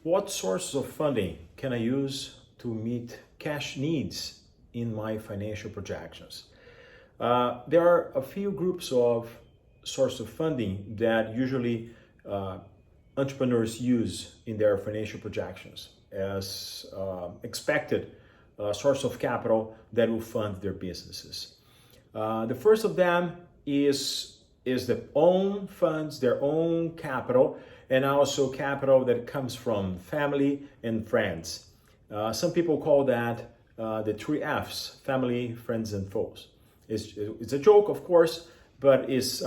What sources of funding can I use to meet cash needs in my financial projections? There are a few groups of source of funding that usually entrepreneurs use in their financial projections as expected source of capital that will fund their businesses. The first of them is their own funds, their own capital, and also capital that comes from family and friends. Some people call that the 3 F's: family, friends, and foes. It's a joke, of course, but it's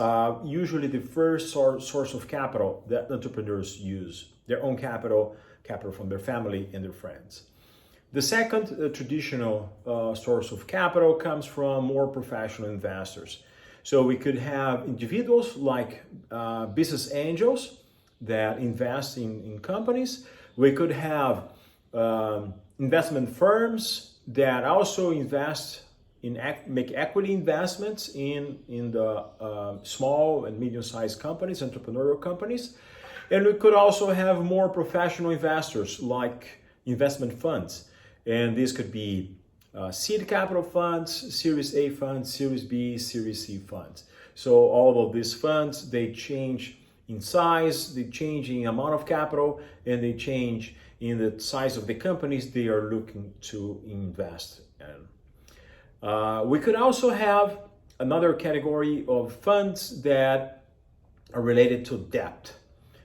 usually the first source of capital that entrepreneurs use: their own capital, capital from their family and their friends. The second traditional source of capital comes from more professional investors. So we could have individuals like business angels that invest in companies. We could have investment firms that also invest make equity investments in the small and medium-sized companies, entrepreneurial companies. And we could also have more professional investors like investment funds. And these could be seed capital funds, Series A funds, Series B, Series C funds. So all of these funds, they change in size, they change in amount of capital, and they change in the size of the companies they are looking to invest in. We could also have another category of funds that are related to debt.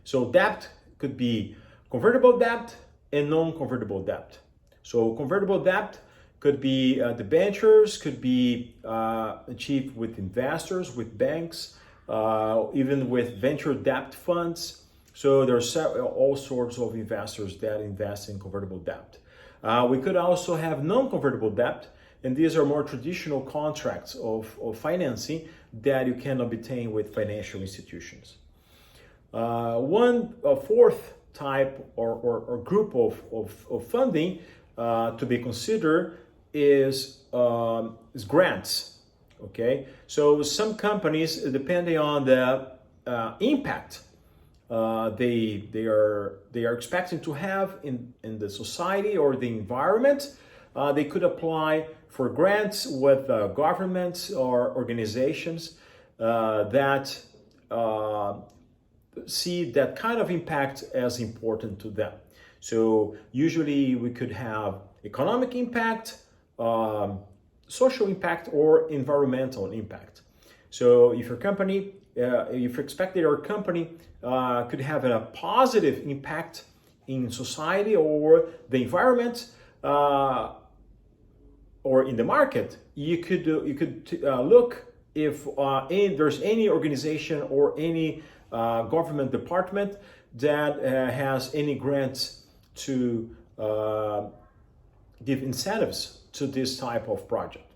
So debt could be convertible debt and non-convertible debt. So convertible debt could be debentures, could be achieved with investors, with banks, even with venture debt funds. So there's all sorts of investors that invest in convertible debt. We could also have non-convertible debt, and these are more traditional contracts of financing that you can obtain with financial institutions. One fourth type or group of funding to be considered is grants. Okay, so some companies, depending on the impact they are expecting to have in the society or the environment, they could apply for grants with governments or organizations that see that kind of impact as important to them. So usually we could have economic impact, social impact, or environmental impact. So if your company, if you expect that your company could have a positive impact in society or the environment or in the market, you could look if there's any organization or any government department that has any grants to give incentives to this type of project.